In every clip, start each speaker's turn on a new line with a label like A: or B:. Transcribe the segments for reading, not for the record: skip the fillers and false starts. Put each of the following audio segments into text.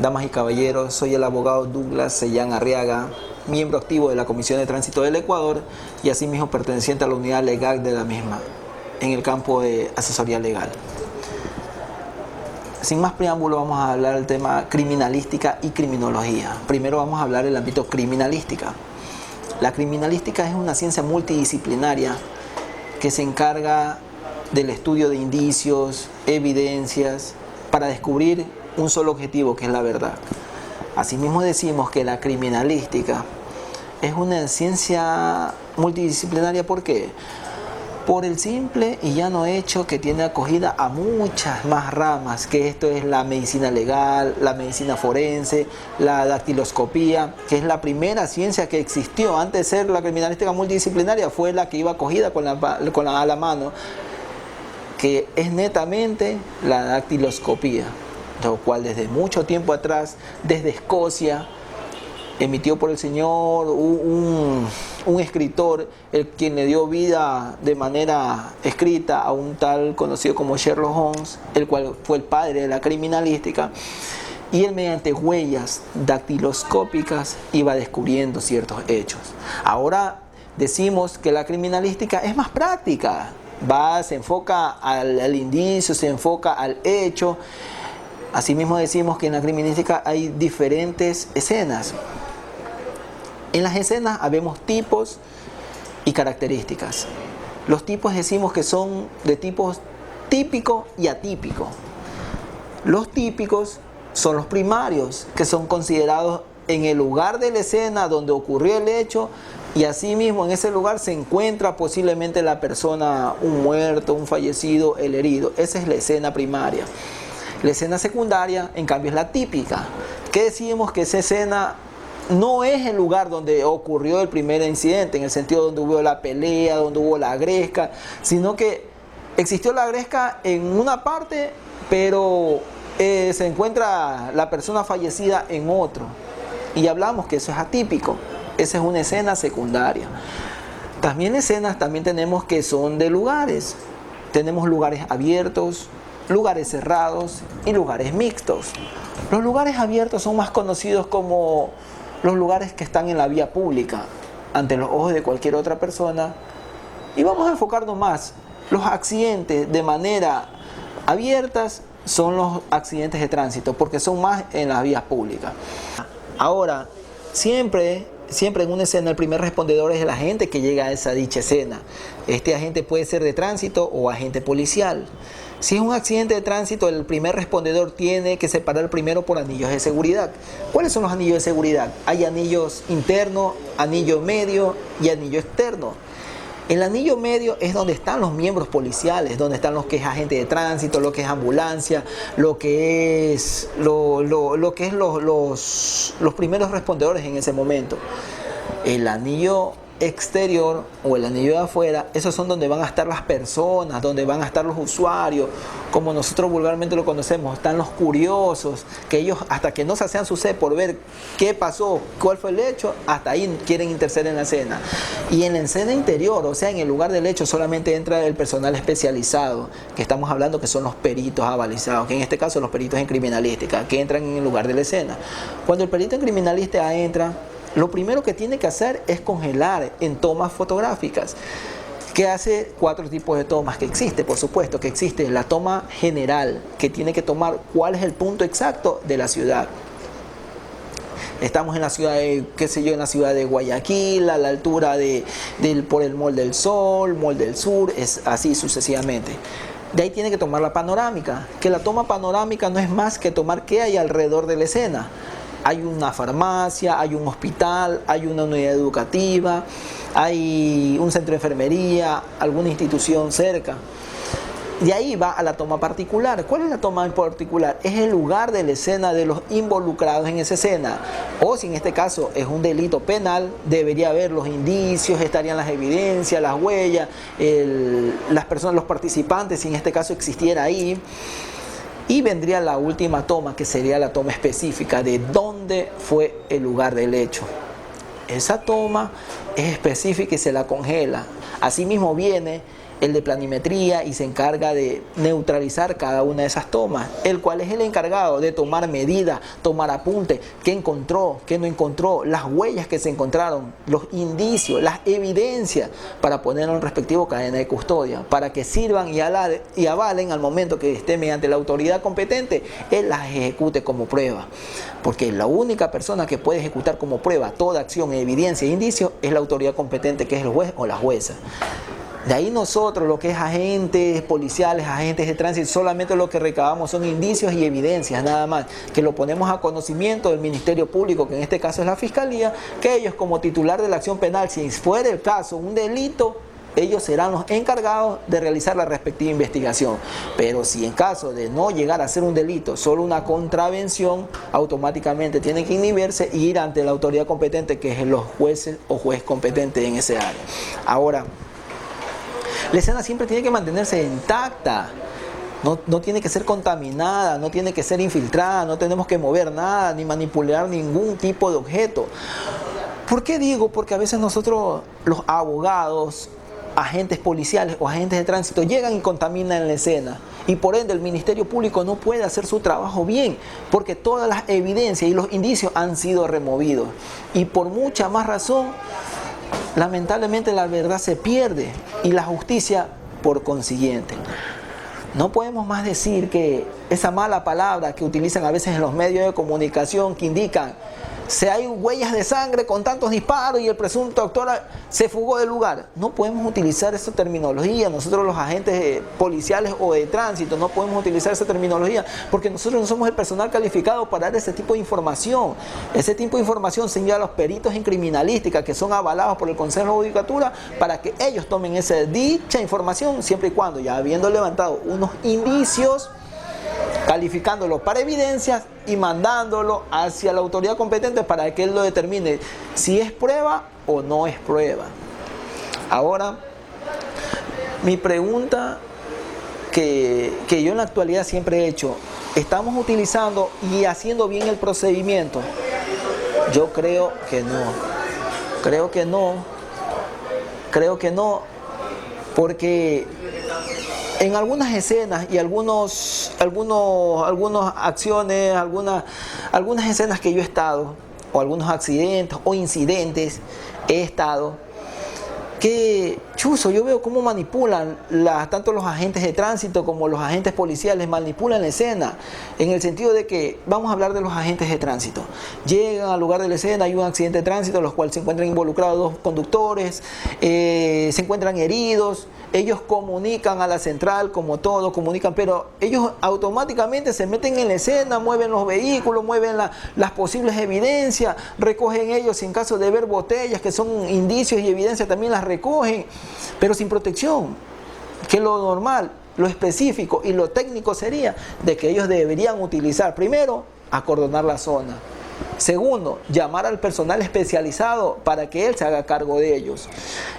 A: damas y caballeros, soy el abogado Douglas Sellán Arriaga, miembro activo de la Comisión de Tránsito del Ecuador y asimismo perteneciente a la unidad legal de la misma, en el campo de asesoría legal. Sin más preámbulo, vamos a hablar del tema criminalística y criminología. Primero vamos a hablar del ámbito criminalística. La criminalística es una ciencia multidisciplinaria que se encarga del estudio de indicios, evidencias, para descubrir un solo objetivo, que es la verdad. Asimismo decimos que la criminalística es una ciencia multidisciplinaria. ¿Por qué? Por el simple y llano hecho que tiene acogida a muchas más ramas, que esto es la medicina legal, la medicina forense, la dactiloscopía, que es la primera ciencia que existió. Antes de ser la criminalística multidisciplinaria, fue la que iba acogida a la mano, que es netamente la dactiloscopía, lo cual desde mucho tiempo atrás, desde Escocia, emitió por el señor un escritor, quien le dio vida de manera escrita a un tal conocido como Sherlock Holmes, el cual fue el padre de la criminalística, y él mediante huellas dactiloscópicas iba descubriendo ciertos hechos. Ahora decimos que la criminalística es más práctica, se enfoca al indicio, se enfoca al hecho. Asimismo decimos que en la criminalística hay diferentes escenas. En las escenas habemos tipos y características. Los tipos decimos que son de tipos típico y atípico. Los típicos son los primarios, que son considerados en el lugar de la escena donde ocurrió el hecho, y asimismo en ese lugar se encuentra posiblemente la persona, un muerto, un fallecido, el herido. Esa es la escena primaria. La escena secundaria, en cambio, es la típica. ¿Qué decimos? Que esa escena no es el lugar donde ocurrió el primer incidente, en el sentido donde hubo la pelea, donde hubo la gresca, sino que existió la gresca en una parte, pero se encuentra la persona fallecida en otro. Y hablamos que eso es atípico. Esa es una escena secundaria. También escenas tenemos que son de lugares. Tenemos lugares abiertos, lugares cerrados y lugares mixtos. Los lugares abiertos son más conocidos como los lugares que están en la vía pública, ante los ojos de cualquier otra persona. Y vamos a enfocarnos más. Los accidentes de manera abiertas son los accidentes de tránsito, porque son más en las vías públicas. Ahora, siempre en una escena el primer respondedor es el agente que llega a esa dicha escena. Este agente puede ser de tránsito o agente policial. Si es un accidente de tránsito, el primer respondedor tiene que separar primero por anillos de seguridad. ¿Cuáles son los anillos de seguridad? Hay anillos internos, anillo medio y anillo externo. El anillo medio es donde están los miembros policiales, donde están los que es agente de tránsito, lo que es ambulancia, lo que es los primeros respondedores en ese momento. El anillo exterior o el anillo de afuera, esos son donde van a estar las personas, donde van a estar los usuarios, como nosotros vulgarmente lo conocemos. Están los curiosos, que ellos hasta que no se hacen su sed por ver qué pasó, cuál fue el hecho, hasta ahí quieren interceder en la escena. Y en la escena interior, o sea, en el lugar del hecho, solamente entra el personal especializado, que estamos hablando que son los peritos avalizados, que en este caso los peritos en criminalística, que entran en el lugar de la escena. Cuando el perito en criminalística entra, lo primero que tiene que hacer es congelar en tomas fotográficas. ¿Qué hace? 4 tipos de tomas que existe, por supuesto, que existe la toma general, que tiene que tomar cuál es el punto exacto de la ciudad. Estamos en la ciudad de, en la ciudad de Guayaquil, a la altura por el Mall del Sol, Mall del Sur, es así sucesivamente. De ahí tiene que tomar la panorámica, que la toma panorámica no es más que tomar qué hay alrededor de la escena. Hay una farmacia, hay un hospital, hay una unidad educativa, hay un centro de enfermería, alguna institución cerca. De ahí va a la toma particular. ¿Cuál es la toma en particular? Es el lugar de la escena de los involucrados en esa escena. O si en este caso es un delito penal, debería haber los indicios, estarían las evidencias, las huellas, las personas, los participantes, si en este caso existiera ahí. Y vendría la última toma, que sería la toma específica de dónde fue el lugar del hecho. Esa toma es específica y se la congela. Asimismo viene el de planimetría, y se encarga de neutralizar cada una de esas tomas, el cual es el encargado de tomar medidas, tomar apuntes, qué encontró, qué no encontró, las huellas que se encontraron, los indicios, las evidencias, para ponerlo en respectivo cadena de custodia, para que sirvan y avalen al momento que esté mediante la autoridad competente, él las ejecute como prueba. Porque la única persona que puede ejecutar como prueba toda acción, evidencia e indicio es la autoridad competente, que es el juez o la jueza. De ahí nosotros, lo que es agentes policiales, agentes de tránsito, solamente lo que recabamos son indicios y evidencias, nada más, que lo ponemos a conocimiento del Ministerio Público, que en este caso es la Fiscalía, que ellos como titular de la acción penal, si fuera el caso un delito, ellos serán los encargados de realizar la respectiva investigación. Pero si en caso de no llegar a ser un delito, solo una contravención, automáticamente tienen que inhibirse y ir ante la autoridad competente, que es los jueces o juez competente en ese área. Ahora, la escena siempre tiene que mantenerse intacta. No tiene que ser contaminada, no tiene que ser infiltrada, no tenemos que mover nada, ni manipular ningún tipo de objeto. ¿Por qué digo? Porque a veces nosotros, los abogados, agentes policiales o agentes de tránsito, llegan y contaminan la escena, y por ende el Ministerio Público no puede hacer su trabajo bien, porque todas las evidencias y los indicios han sido removidos, y por mucha más razón, lamentablemente la verdad se pierde y la justicia por consiguiente. No podemos más decir que esa mala palabra que utilizan a veces en los medios de comunicación, que indican si hay huellas de sangre con tantos disparos y el presunto autor se fugó del lugar. No podemos utilizar esa terminología. Nosotros, los agentes policiales o de tránsito, no podemos utilizar esa terminología, porque nosotros no somos el personal calificado para dar ese tipo de información. Ese tipo de información se envía a los peritos en criminalística, que son avalados por el Consejo de la Judicatura, para que ellos tomen dicha información, siempre y cuando, ya habiendo levantado unos indicios, calificándolo para evidencias y mandándolo hacia la autoridad competente para que él lo determine si es prueba o no es prueba. Ahora, mi pregunta que yo en la actualidad siempre he hecho: ¿estamos utilizando y haciendo bien el procedimiento? Yo creo que no, porque en algunas escenas y algunas acciones, algunas escenas que yo he estado, o algunos accidentes o incidentes he estado, que yo veo cómo manipulan tanto los agentes de tránsito como los agentes policiales, manipulan la escena, en el sentido de que, vamos a hablar de los agentes de tránsito, llegan al lugar de la escena, hay un accidente de tránsito en los cuales se encuentran involucrados dos conductores, se encuentran heridos, ellos comunican a la central, como todo, comunican, pero ellos automáticamente se meten en la escena, mueven los vehículos, mueven las posibles evidencias, recogen ellos, si en caso de ver botellas que son indicios y evidencias, también las recogen, pero sin protección, que lo normal, lo específico y lo técnico sería de que ellos deberían utilizar, primero, acordonar la zona. Segundo, llamar al personal especializado para que él se haga cargo de ellos.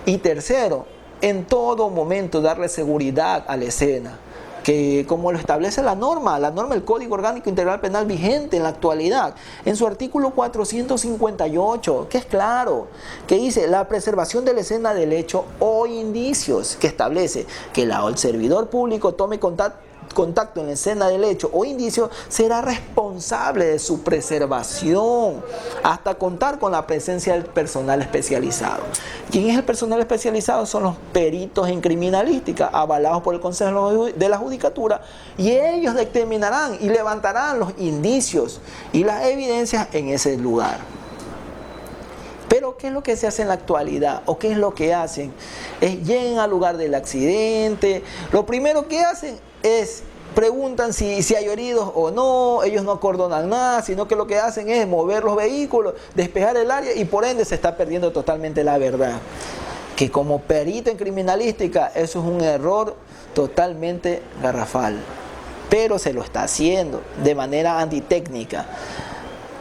A: Y tercero, en todo momento darle seguridad a la escena, que como lo establece la norma del Código Orgánico Integral Penal vigente en la actualidad, en su artículo 458, que es claro, que dice la preservación de la escena del hecho o indicios, que establece que el servidor público tome contacto en la escena del hecho o indicio, será responsable de su preservación hasta contar con la presencia del personal especializado. ¿Quién es el personal especializado? Son los peritos en criminalística, avalados por el Consejo de la Judicatura, y ellos determinarán y levantarán los indicios y las evidencias en ese lugar. Pero ¿qué es lo que se hace en la actualidad? ¿O qué es lo que hacen? Llegan al lugar del accidente, lo primero que hacen es preguntan si hay heridos o no, ellos no acordonan nada, sino que lo que hacen es mover los vehículos, despejar el área, y por ende se está perdiendo totalmente la verdad. Que como perito en criminalística, eso es un error totalmente garrafal, pero se lo está haciendo de manera antitécnica.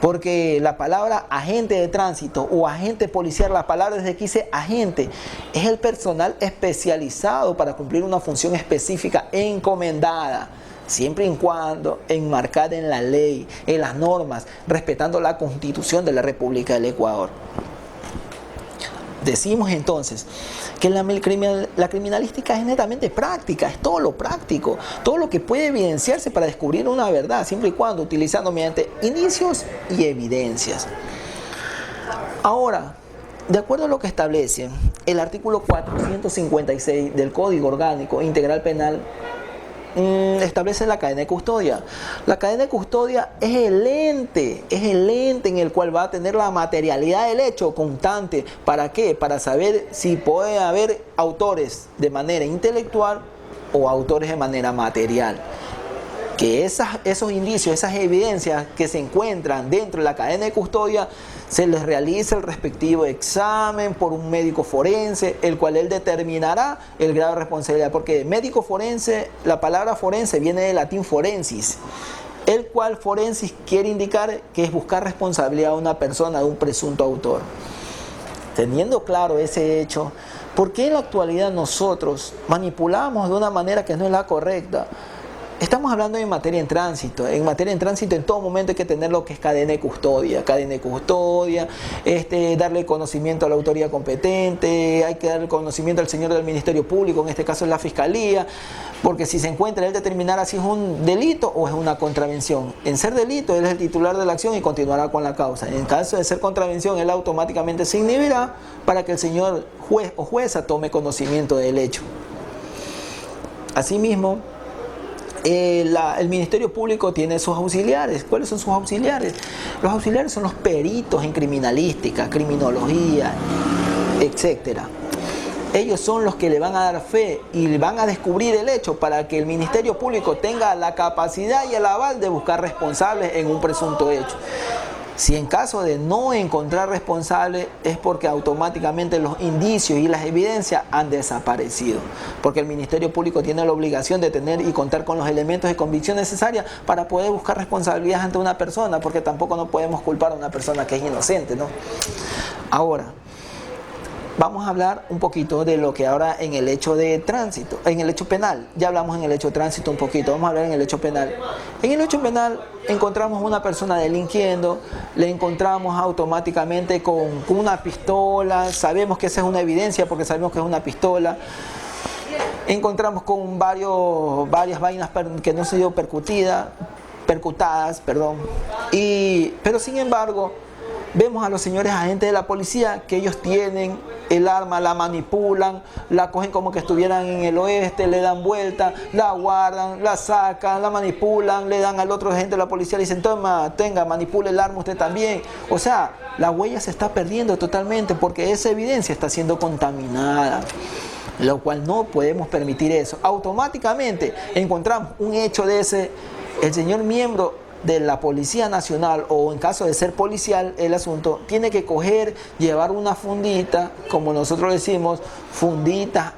A: Porque la palabra agente de tránsito o agente policial, la palabra desde aquí dice agente, es el personal especializado para cumplir una función específica encomendada, siempre y cuando enmarcada en la ley, en las normas, respetando la Constitución de la República del Ecuador. Decimos entonces que la criminalística es netamente práctica, es todo lo práctico, todo lo que puede evidenciarse para descubrir una verdad, siempre y cuando utilizando mediante indicios y evidencias. Ahora, de acuerdo a lo que establece el artículo 456 del Código Orgánico Integral Penal, establece la cadena de custodia. La cadena de custodia es el ente en el cual va a tener la materialidad del hecho constante. ¿Para qué? Para saber si puede haber autores de manera intelectual o autores de manera material. Que esos indicios, esas evidencias que se encuentran dentro de la cadena de custodia, se les realiza el respectivo examen por un médico forense, el cual él determinará el grado de responsabilidad, porque médico forense, la palabra forense viene del latín forensis, el cual forensis quiere indicar que es buscar responsabilidad a una persona de un presunto autor. Teniendo claro ese hecho, ¿por qué en la actualidad nosotros manipulamos de una manera que no es la correcta? Estamos hablando en materia en tránsito. En materia en tránsito, en todo momento hay que tener lo que es cadena de custodia, darle conocimiento a la autoridad competente, hay que darle conocimiento al señor del Ministerio Público, en este caso es la Fiscalía, porque si se encuentra, él determinará si es un delito o es una contravención. En ser delito, él es el titular de la acción y continuará con la causa. En caso de ser contravención, él automáticamente se inhibirá para que el señor juez o jueza tome conocimiento del hecho. Asimismo, el Ministerio Público tiene sus auxiliares. ¿Cuáles son sus auxiliares? Los auxiliares son los peritos en criminalística, criminología, etc. Ellos son los que le van a dar fe y le van a descubrir el hecho para que el Ministerio Público tenga la capacidad y el aval de buscar responsables en un presunto hecho. Si en caso de no encontrar responsables, es porque automáticamente los indicios y las evidencias han desaparecido. Porque el Ministerio Público tiene la obligación de tener y contar con los elementos de convicción necesarios para poder buscar responsabilidad ante una persona, porque tampoco no podemos culpar a una persona que es inocente, ¿no? Ahora, vamos a hablar un poquito de lo que ahora en el hecho de tránsito, en el hecho penal. Ya hablamos en el hecho de tránsito un poquito, vamos a hablar en el hecho penal. En el hecho penal encontramos una persona delinquiendo, le encontramos automáticamente con una pistola, sabemos que esa es una evidencia porque sabemos que es una pistola. Encontramos con varias vainas que no han sido percutadas, pero sin embargo, vemos a los señores agentes de la policía que ellos tienen el arma, la manipulan, la cogen como que estuvieran en el oeste, le dan vuelta, la guardan, la sacan, la manipulan, le dan al otro agente de la policía, le dicen, toma, tenga, manipule el arma usted también. O sea, la huella se está perdiendo totalmente porque esa evidencia está siendo contaminada, lo cual no podemos permitir eso. Automáticamente encontramos un hecho de ese, el señor miembro de la Policía Nacional, o en caso de ser policial el asunto, tiene que llevar una fundita, como nosotros decimos, fundita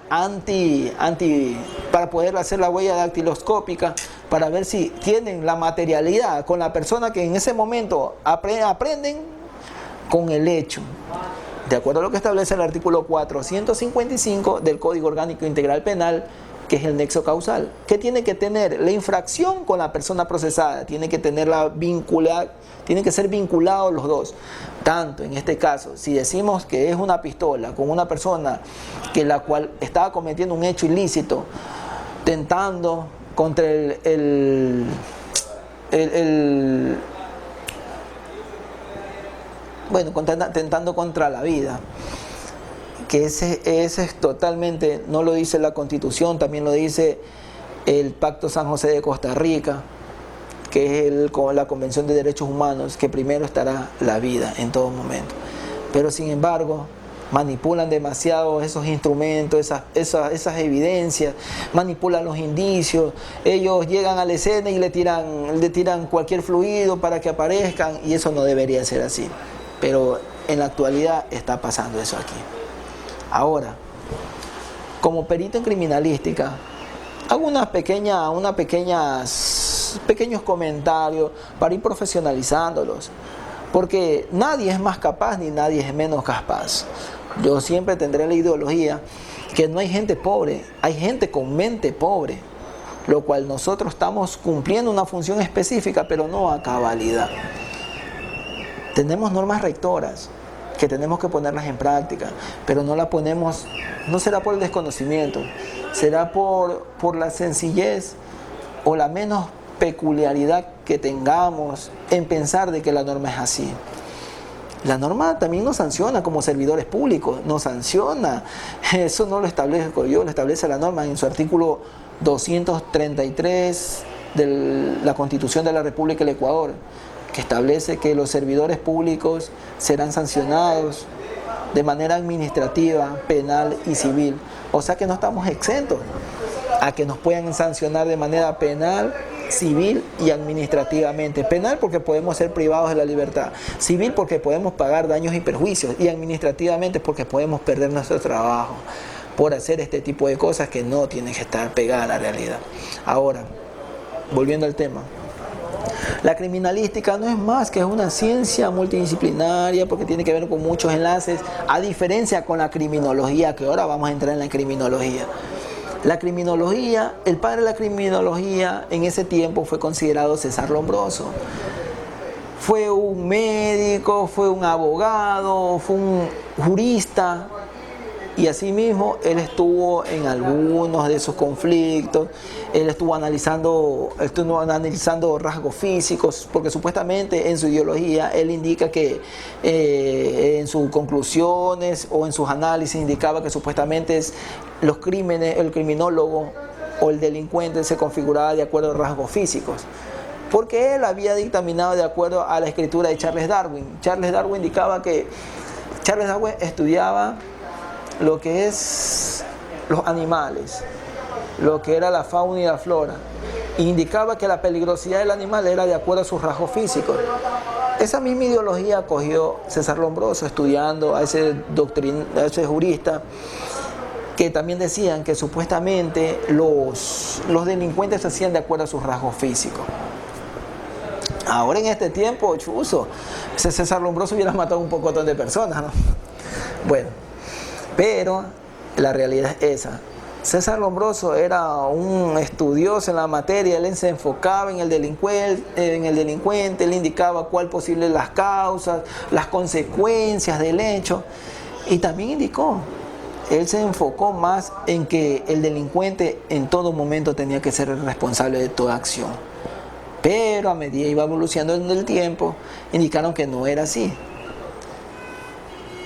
A: para poder hacer la huella dactiloscópica, para ver si tienen la materialidad con la persona que en ese momento aprenden con el hecho. De acuerdo a lo que establece el artículo 455 del Código Orgánico Integral Penal, que es el nexo causal. ¿Qué tiene que tener? La infracción con la persona procesada, tiene que tenerla vinculada, tienen que ser vinculados los dos. Tanto en este caso, si decimos que es una pistola con una persona que la cual estaba cometiendo un hecho ilícito, tentando contra tentando contra la vida, que ese es totalmente, no lo dice la Constitución, también lo dice el Pacto San José de Costa Rica, que es la Convención de Derechos Humanos, que primero estará la vida en todo momento. Pero sin embargo, manipulan demasiado esos instrumentos, esas evidencias, manipulan los indicios, ellos llegan a la escena y le tiran cualquier fluido para que aparezcan, y eso no debería ser así. Pero en la actualidad está pasando eso aquí. Ahora, como perito en criminalística, hago pequeños comentarios para ir profesionalizándolos, porque nadie es más capaz ni nadie es menos capaz. Yo siempre tendré la ideología que no hay gente pobre, hay gente con mente pobre, lo cual nosotros estamos cumpliendo una función específica, pero no a cabalidad. Tenemos normas rectoras, que tenemos que ponerlas en práctica, pero no las ponemos, no será por el desconocimiento, será por la sencillez o la menos peculiaridad que tengamos en pensar de que la norma es así. La norma también nos sanciona como servidores públicos, nos sanciona. Eso no lo establezco yo, lo establece la norma en su artículo 233 de la Constitución de la República del Ecuador, que establece que los servidores públicos serán sancionados de manera administrativa, penal y civil. O sea que no estamos exentos a que nos puedan sancionar de manera penal, civil y administrativamente. Penal porque podemos ser privados de la libertad, civil porque podemos pagar daños y perjuicios, y administrativamente porque podemos perder nuestro trabajo por hacer este tipo de cosas que no tienen que estar pegadas a la realidad. Ahora, volviendo al tema, la criminalística no es más que una ciencia multidisciplinaria porque tiene que ver con muchos enlaces, a diferencia con la criminología, que ahora vamos a entrar en la criminología. La criminología, el padre de la criminología en ese tiempo fue considerado César Lombroso. Fue un médico, fue un abogado, fue un jurista, y asimismo él estuvo en algunos de sus conflictos. Él estuvo analizando rasgos físicos, porque supuestamente en su ideología él indica que en sus conclusiones o en sus análisis indicaba que supuestamente los crímenes, el criminólogo o el delincuente se configuraba de acuerdo a rasgos físicos, porque él había dictaminado de acuerdo a la escritura de Charles Darwin. Charles Darwin indicaba que Charles Darwin estudiaba lo que es los animales, lo que era la fauna y la flora, e indicaba que la peligrosidad del animal era de acuerdo a sus rasgos físicos. Esa misma ideología cogió César Lombroso estudiando a ese jurista, que también decían que supuestamente los delincuentes se hacían de acuerdo a sus rasgos físicos. Ahora en este tiempo, chuzo, ese César Lombroso hubiera matado un pocotón de personas, ¿no? Bueno, pero la realidad es esa. César Lombroso era un estudioso en la materia, él se enfocaba en el delincuente, él indicaba cuál posible las causas, las consecuencias del hecho, y también indicó, él se enfocó más en que el delincuente en todo momento tenía que ser el responsable de toda acción. Pero a medida iba evolucionando en el tiempo, indicaron que no era así.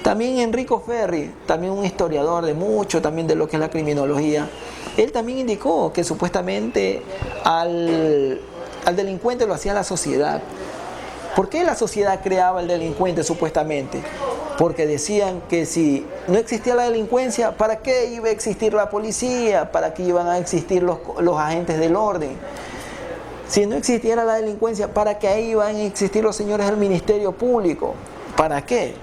A: También Enrico Ferri, también un historiador de mucho, también de lo que es la criminología, él también indicó que supuestamente al delincuente lo hacía la sociedad. ¿Por qué la sociedad creaba al delincuente supuestamente? Porque decían que si no existía la delincuencia, ¿para qué iba a existir la policía? ¿Para qué iban a existir los agentes del orden? Si no existiera la delincuencia, ¿para qué iban a existir los señores del Ministerio Público? ¿Para qué?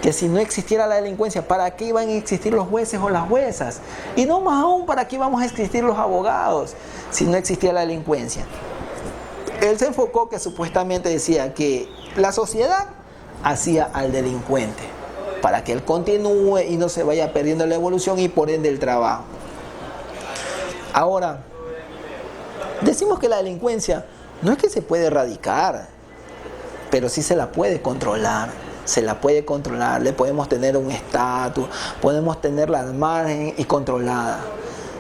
A: Que si no existiera la delincuencia, ¿para qué iban a existir los jueces o las juezas? Y no más aún, ¿para qué íbamos a existir los abogados si no existía la delincuencia? Él se enfocó que supuestamente decía que la sociedad hacía al delincuente para que él continúe y no se vaya perdiendo la evolución y por ende el trabajo. Ahora, decimos que la delincuencia no es que se puede erradicar, pero sí se la puede controlar. Se la puede controlar, le podemos tener un estatus, podemos tenerla al margen y controlada.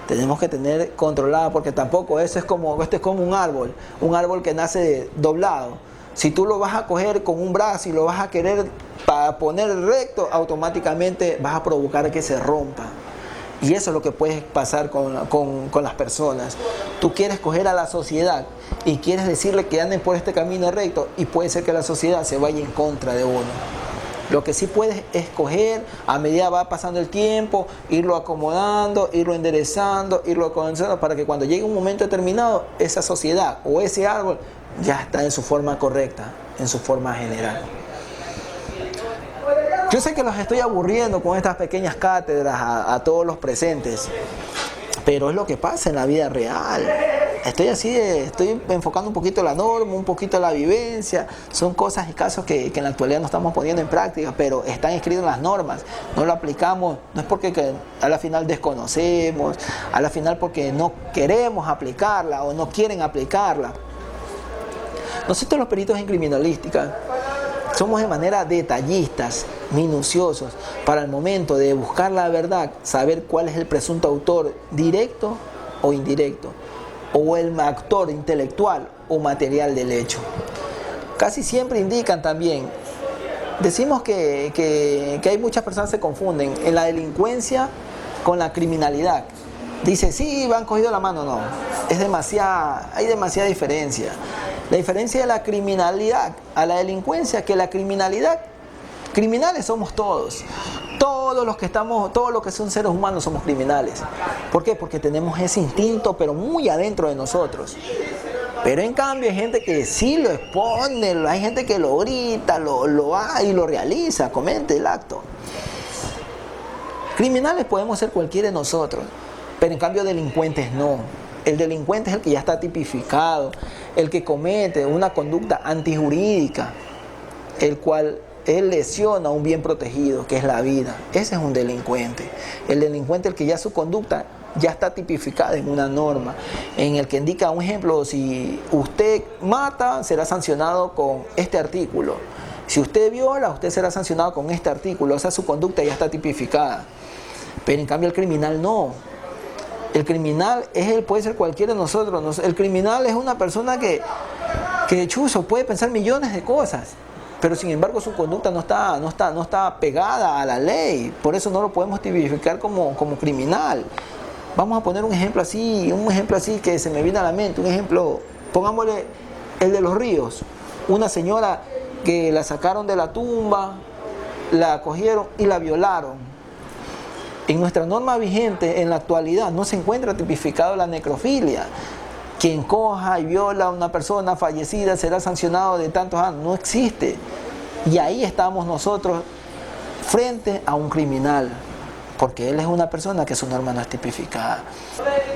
A: Tenemos que tener controlada, porque tampoco esto es como un árbol que nace doblado. Si tú lo vas a coger con un brazo y lo vas a querer para poner recto, automáticamente vas a provocar que se rompa. Y eso es lo que puede pasar con las personas. Tú quieres coger a la sociedad y quieres decirle que anden por este camino recto, y puede ser que la sociedad se vaya en contra de uno. Lo que sí puedes escoger, a medida va pasando el tiempo, irlo acomodando, irlo enderezando, irlo acomodando, para que cuando llegue un momento determinado, esa sociedad o ese árbol ya está en su forma correcta, en su forma general. Yo sé que los estoy aburriendo con estas pequeñas cátedras a todos los presentes, pero es lo que pasa en la vida real. Estoy enfocando un poquito la norma, un poquito la vivencia. Son cosas y casos que en la actualidad no estamos poniendo en práctica, pero están escritos en las normas. No lo aplicamos, no es porque a la final desconocemos, a la final porque no queremos aplicarla o no quieren aplicarla. Nosotros los peritos en criminalística somos de manera detallistas minuciosos para el momento de buscar la verdad, saber cuál es el presunto autor directo o indirecto, o el actor intelectual o material del hecho. Casi siempre indican también, decimos que hay muchas personas que se confunden en la delincuencia con la criminalidad. Dice, sí, van cogido la mano, no. Hay demasiada diferencia. La diferencia de la criminalidad a la delincuencia es que la criminalidad, criminales somos todos. Todos los que son seres humanos somos criminales. ¿Por qué? Porque tenemos ese instinto, pero muy adentro de nosotros. Pero en cambio hay gente que sí lo expone, hay gente que lo grita, lo hace y lo realiza, comete el acto. Criminales podemos ser cualquiera de nosotros, pero en cambio delincuentes no. El delincuente es el que ya está tipificado, el que comete una conducta antijurídica, el cual él lesiona un bien protegido, que es la vida. Ese es un delincuente. El delincuente es el que ya su conducta ya está tipificada en una norma, en el que indica, un ejemplo, si usted mata, será sancionado con este artículo. Si usted viola, usted será sancionado con este artículo. O sea, su conducta ya está tipificada. Pero en cambio el criminal no. El criminal puede ser cualquiera de nosotros. El criminal es una persona que chuzo, puede pensar millones de cosas, pero sin embargo su conducta no está pegada a la ley. Por eso no lo podemos tipificar como criminal. Vamos a poner un ejemplo así que se me viene a la mente. Un ejemplo, pongámosle el de los Ríos. Una señora que la sacaron de la tumba, la cogieron y la violaron. En nuestra norma vigente, en la actualidad, no se encuentra tipificado la necrofilia. Quien coja y viola a una persona fallecida será sancionado de tantos años. No existe. Y ahí estamos nosotros frente a un criminal, porque él es una persona que su norma no es tipificada.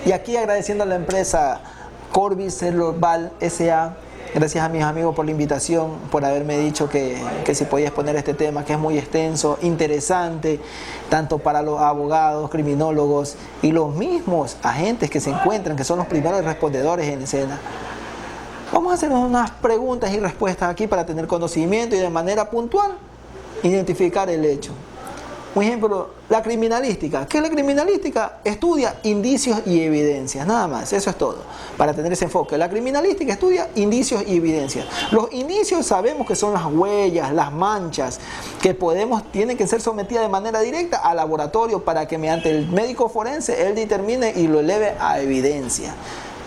A: Y aquí agradeciendo a la empresa Corbis Celoval S.A., gracias a mis amigos por la invitación, por haberme dicho que si podía exponer este tema, que es muy extenso, interesante, tanto para los abogados, criminólogos y los mismos agentes que se encuentran, que son los primeros respondedores en escena. Vamos a hacer unas preguntas y respuestas aquí para tener conocimiento y de manera puntual identificar el hecho. Un ejemplo, la criminalística. ¿Qué es la criminalística? Estudia indicios y evidencias, nada más, eso es todo, para tener ese enfoque. La criminalística estudia indicios y evidencias. Los indicios sabemos que son las huellas, las manchas, que tienen que ser sometidas de manera directa al laboratorio para que mediante el médico forense él determine y lo eleve a evidencia.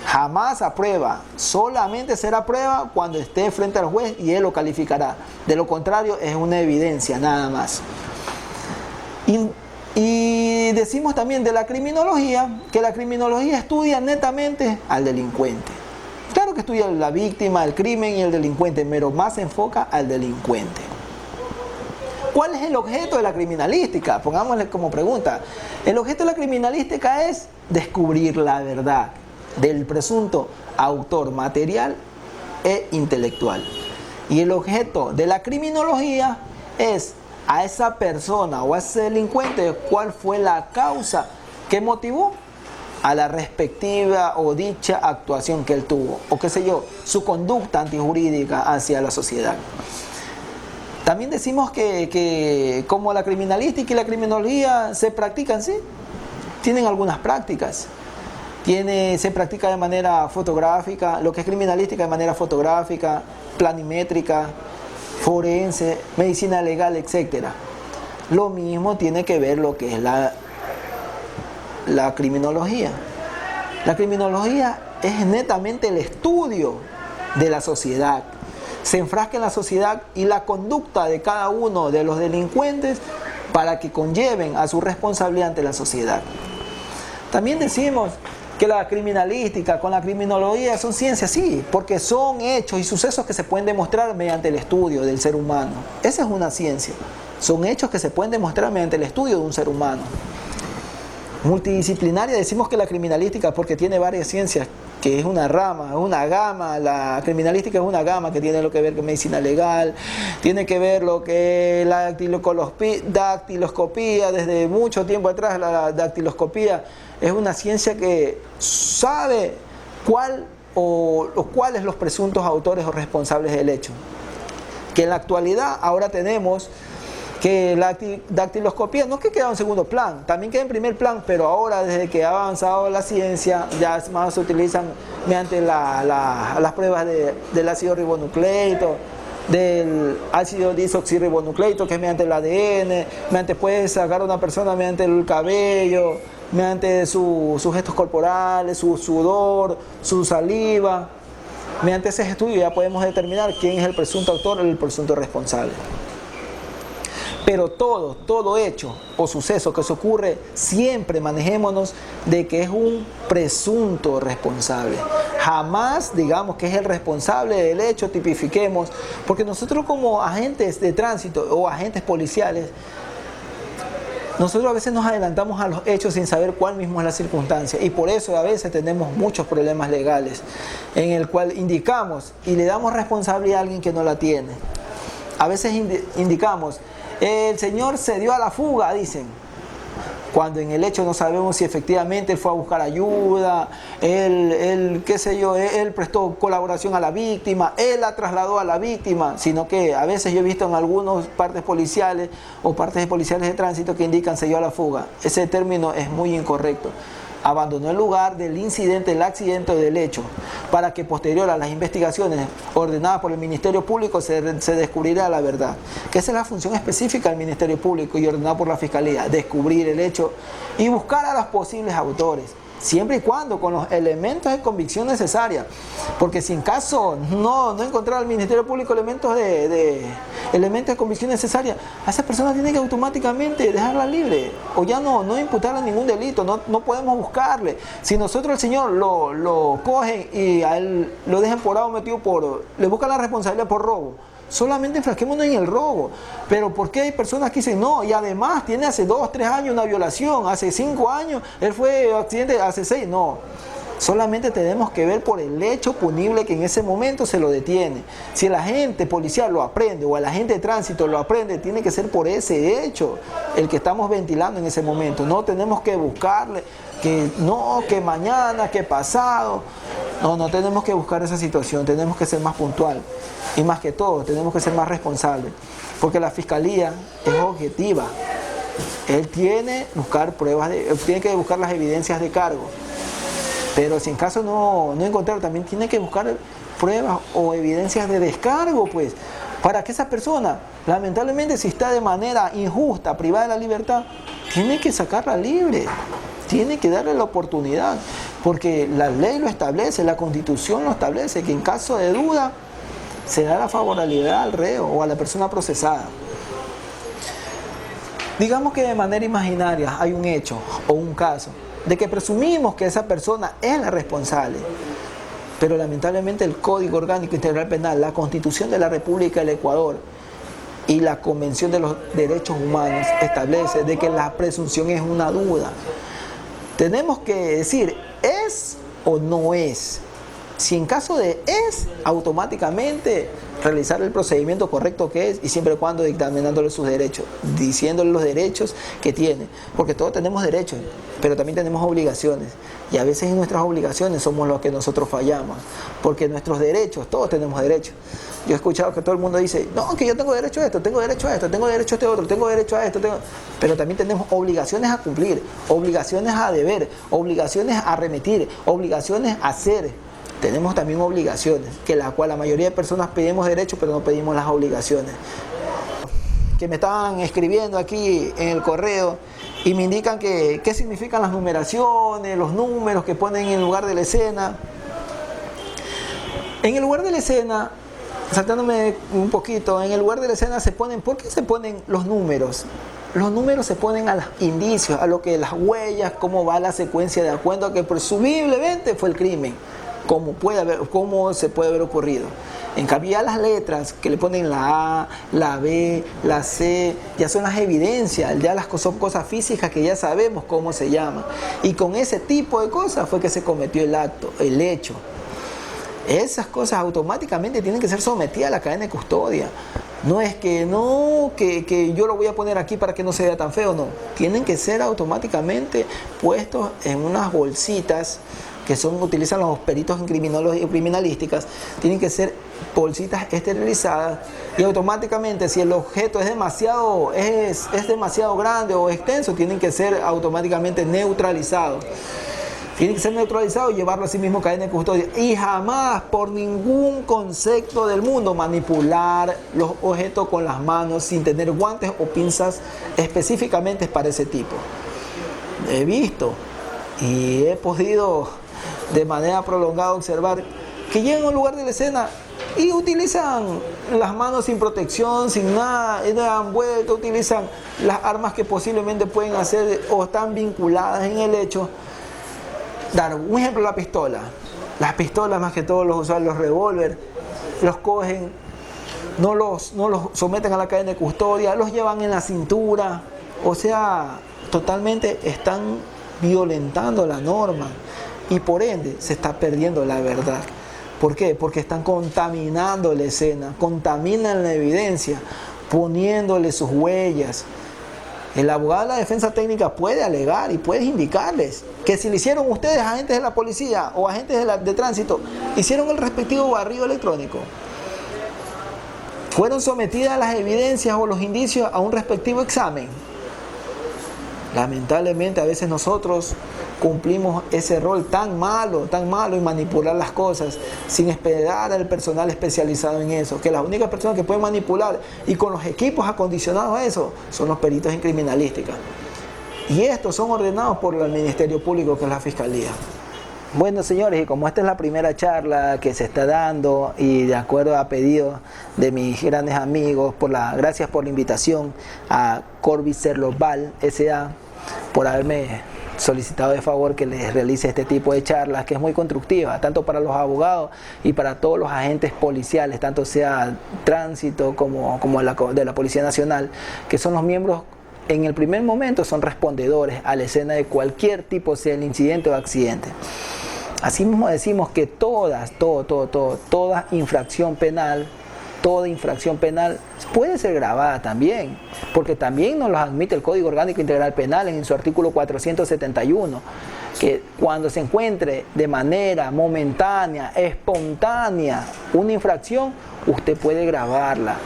A: Jamás a prueba, solamente será prueba cuando esté frente al juez y él lo calificará. De lo contrario es una evidencia, nada más. Y decimos también de la criminología, que la criminología estudia netamente al delincuente. Claro que estudia la víctima, el crimen y el delincuente, pero más se enfoca al delincuente. ¿Cuál es el objeto de la criminalística? Pongámosle como pregunta. El objeto de la criminalística es descubrir la verdad del presunto autor material e intelectual. Y el objeto de la criminología es a esa persona o a ese delincuente cuál fue la causa que motivó a la respectiva o dicha actuación que él tuvo, o qué sé yo, su conducta antijurídica hacia la sociedad. También decimos que como la criminalística y la criminología se practican, sí, tienen algunas prácticas. Se practica de manera fotográfica, lo que es criminalística de manera fotográfica, planimétrica, forense, medicina legal, etc. Lo mismo tiene que ver lo que es la criminología. La criminología es netamente el estudio de la sociedad. Se enfrasca en la sociedad y la conducta de cada uno de los delincuentes para que conlleven a su responsabilidad ante la sociedad. También decimos que la criminalística con la criminología son ciencias, sí, porque son hechos y sucesos que se pueden demostrar mediante el estudio del ser humano. Esa es una ciencia. Son hechos que se pueden demostrar mediante el estudio de un ser humano. Multidisciplinaria, decimos que la criminalística porque tiene varias ciencias, que es una rama, una gama. La criminalística es una gama que tiene lo que ver con medicina legal, tiene que ver lo que es la dactiloscopía. Desde mucho tiempo atrás la dactiloscopía es una ciencia que sabe cuáles los presuntos autores o responsables del hecho. Que en la actualidad ahora tenemos que la dactiloscopía no es que queda en segundo plan, también queda en primer plan, pero ahora desde que ha avanzado la ciencia ya más se utilizan mediante las pruebas del ácido ribonucleico, del ácido disoxirribonucleico, que es mediante el ADN, mediante puedes sacar a una persona mediante el cabello, mediante sus gestos corporales, su sudor, su saliva. Mediante ese estudio ya podemos determinar quién es el presunto autor o el presunto responsable. Pero todo hecho o suceso que se ocurre, siempre manejémonos de que es un presunto responsable. Jamás digamos que es el responsable del hecho, tipifiquemos, porque nosotros como agentes de tránsito o agentes policiales, nosotros a veces nos adelantamos a los hechos sin saber cuál mismo es la circunstancia, y por eso a veces tenemos muchos problemas legales en el cual indicamos y le damos responsabilidad a alguien que no la tiene. A veces indicamos, el señor se dio a la fuga, dicen, cuando en el hecho no sabemos si efectivamente él fue a buscar ayuda, él prestó colaboración a la víctima, él la trasladó a la víctima, sino que a veces yo he visto en algunas partes policiales o partes de policiales de tránsito que indican se dio a la fuga. Ese término es muy incorrecto. Abandonó el lugar del incidente, del accidente o del hecho, para que posterior a las investigaciones ordenadas por el Ministerio Público se descubrirá la verdad. Que esa es la función específica del Ministerio Público y ordenada por la Fiscalía, descubrir el hecho y buscar a los posibles autores, siempre y cuando con los elementos de convicción necesarias, porque si en caso no encontrar al Ministerio Público elementos de convicción necesarias, a esa persona tiene que automáticamente dejarla libre o ya no imputarle ningún delito, no podemos buscarle. Si nosotros el señor lo cogen y a él lo dejan por algo metido le buscan la responsabilidad por robo, solamente enfrasquémonos en el robo. Pero ¿por qué hay personas que dicen no? Y además tiene hace 2, 3 años una violación, hace 5 años él fue accidente, hace 6, no. Solamente tenemos que ver por el hecho punible que en ese momento se lo detiene. Si el agente policial lo aprende o el agente de tránsito lo aprende, tiene que ser por ese hecho el que estamos ventilando en ese momento. No tenemos que buscarle que mañana, que pasado. No tenemos que buscar esa situación, tenemos que ser más puntual. Y más que todo, tenemos que ser más responsables. Porque la Fiscalía es objetiva. Él tiene que buscar las evidencias de cargo. Pero si en caso no encontrar, también tiene que buscar pruebas o evidencias de descargo, pues, para que esa persona, lamentablemente, si está de manera injusta, privada de la libertad, tiene que sacarla libre, tiene que darle la oportunidad, porque la ley lo establece, la Constitución lo establece, que en caso de duda, se da la favorabilidad al reo o a la persona procesada. Digamos que de manera imaginaria hay un hecho o un caso de que presumimos que esa persona es la responsable, pero lamentablemente el Código Orgánico Integral Penal, la Constitución de la República del Ecuador y la Convención de los Derechos Humanos establece de que la presunción es una duda. Tenemos que decir, ¿es o no es? Si en caso de es, automáticamente realizar el procedimiento correcto que es, y siempre y cuando dictaminándole sus derechos, diciéndole los derechos que tiene, porque todos tenemos derechos, pero también tenemos obligaciones, y a veces en nuestras obligaciones somos los que nosotros fallamos, porque nuestros derechos, todos tenemos derechos. Yo he escuchado que todo el mundo dice, no, que yo tengo derecho a esto, tengo derecho a esto, tengo derecho a este otro, tengo derecho a esto, pero también tenemos obligaciones a cumplir, obligaciones a deber, obligaciones a remitir, obligaciones a hacer. Tenemos también obligaciones, que la cual la mayoría de personas pedimos derechos, pero no pedimos las obligaciones. Que me estaban escribiendo aquí en el correo y me indican qué significan las numeraciones, los números que ponen en lugar de la escena. En el lugar de la escena, saltándome un poquito, en el lugar de la escena ¿por qué se ponen los números? Los números se ponen a los indicios, a lo que las huellas, cómo va la secuencia de acuerdo a que presumiblemente fue el crimen. Cómo se puede haber ocurrido. En cambio ya las letras que le ponen la A, la B, la C, ya son las evidencias, ya son cosas físicas que ya sabemos cómo se llaman. Y con ese tipo de cosas fue que se cometió el acto, el hecho. Esas cosas automáticamente tienen que ser sometidas a la cadena de custodia. No es que yo lo voy a poner aquí para que no se vea tan feo, no. Tienen que ser automáticamente puestos en unas bolsitas que utilizan los peritos en criminología y criminalísticas, tienen que ser bolsitas esterilizadas y automáticamente si el objeto es demasiado grande o extenso, tienen que ser automáticamente neutralizados. Tienen que ser neutralizados y llevarlo a sí mismo a cadena de custodia. Y jamás, por ningún concepto del mundo, manipular los objetos con las manos sin tener guantes o pinzas específicamente para ese tipo. He visto y he podido de manera prolongada observar que llegan a un lugar de la escena y utilizan las manos sin protección, sin nada, y dan vuelta, utilizan las armas que posiblemente pueden hacer o están vinculadas en el hecho. Dar un ejemplo, la pistola. Las pistolas, más que todo los usuarios, los revólver, los cogen, no los someten a la cadena de custodia, los llevan en la cintura. O sea, totalmente están violentando la norma y por ende se está perdiendo la verdad. ¿Por qué? Porque están contaminando la escena, contaminan la evidencia, poniéndole sus huellas. El abogado de la defensa técnica puede alegar y puede indicarles que si le hicieron ustedes, agentes de la policía o agentes de tránsito, hicieron el respectivo barrido electrónico, fueron sometidas las evidencias o los indicios a un respectivo examen. Lamentablemente a veces nosotros cumplimos ese rol tan malo en manipular las cosas sin esperar al personal especializado en eso, que las únicas personas que pueden manipular y con los equipos acondicionados a eso son los peritos en criminalística, y estos son ordenados por el Ministerio Público, que es la Fiscalía. Bueno, señores, y como esta es la primera charla que se está dando y de acuerdo a pedido de mis grandes amigos, gracias por la invitación a Corbis Cerloval S.A. por haberme solicitado de favor que les realice este tipo de charlas, que es muy constructiva, tanto para los abogados y para todos los agentes policiales, tanto sea tránsito como de la Policía Nacional, que son los miembros, en el primer momento son respondedores a la escena de cualquier tipo, sea el incidente o accidente. Asimismo decimos que toda infracción penal puede ser grabada también, porque también nos lo admite el Código Orgánico Integral Penal en su artículo 471, que cuando se encuentre de manera momentánea, espontánea, una infracción, usted puede grabarla.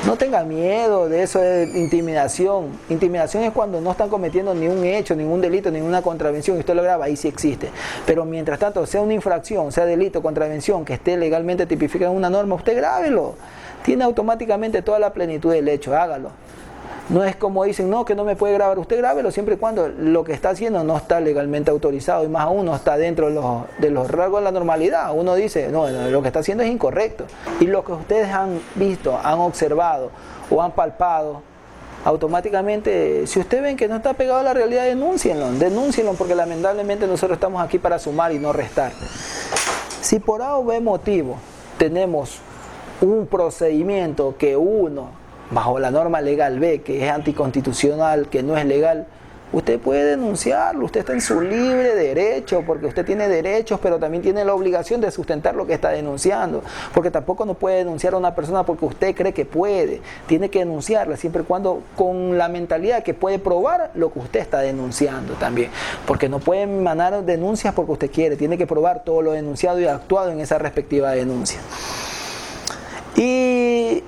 A: No tenga miedo de eso de intimidación. Intimidación es cuando no están cometiendo ni un hecho, ningún delito, ninguna contravención, y usted lo graba, ahí sí existe. Pero mientras tanto, sea una infracción, sea delito, contravención, que esté legalmente tipificada en una norma, usted grábelo. Tiene automáticamente toda la plenitud del hecho, hágalo. No es como dicen, no, que no me puede grabar. Usted grábelo siempre y cuando lo que está haciendo no está legalmente autorizado, y más aún no está dentro de los rasgos de la normalidad. Uno dice, no, lo que está haciendo es incorrecto. Y lo que ustedes han visto, han observado o han palpado, automáticamente, si ustedes ven que no está pegado a la realidad, denúncienlo, porque lamentablemente nosotros estamos aquí para sumar y no restar. Si por A o B motivo tenemos un procedimiento que uno, bajo la norma legal B, que es anticonstitucional, que no es legal, usted puede denunciarlo, usted está en su libre derecho, porque usted tiene derechos, pero también tiene la obligación de sustentar lo que está denunciando, porque tampoco no puede denunciar a una persona porque usted cree que puede, tiene que denunciarla siempre y cuando con la mentalidad que puede probar lo que usted está denunciando también, porque no puede emanar denuncias porque usted quiere, tiene que probar todo lo denunciado y actuado en esa respectiva denuncia. Y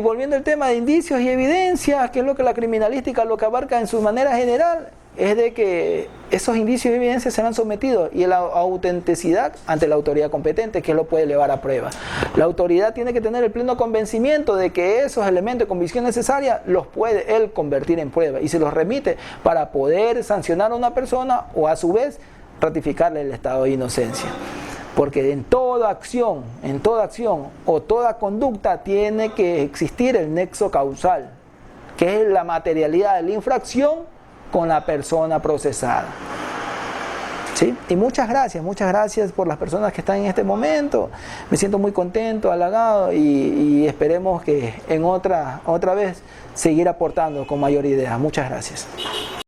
A: volviendo al tema de indicios y evidencias, que es lo que la criminalística lo que abarca en su manera general, es de que esos indicios y evidencias serán sometidos y la autenticidad ante la autoridad competente, que lo puede elevar a prueba. La autoridad tiene que tener el pleno convencimiento de que esos elementos de convicción necesaria los puede él convertir en prueba y se los remite para poder sancionar a una persona o a su vez ratificarle el estado de inocencia. Porque en toda acción o toda conducta tiene que existir el nexo causal, que es la materialidad de la infracción con la persona procesada. ¿Sí? Y muchas gracias por las personas que están en este momento. Me siento muy contento, halagado y esperemos que en otra vez seguir aportando con mayor idea. Muchas gracias.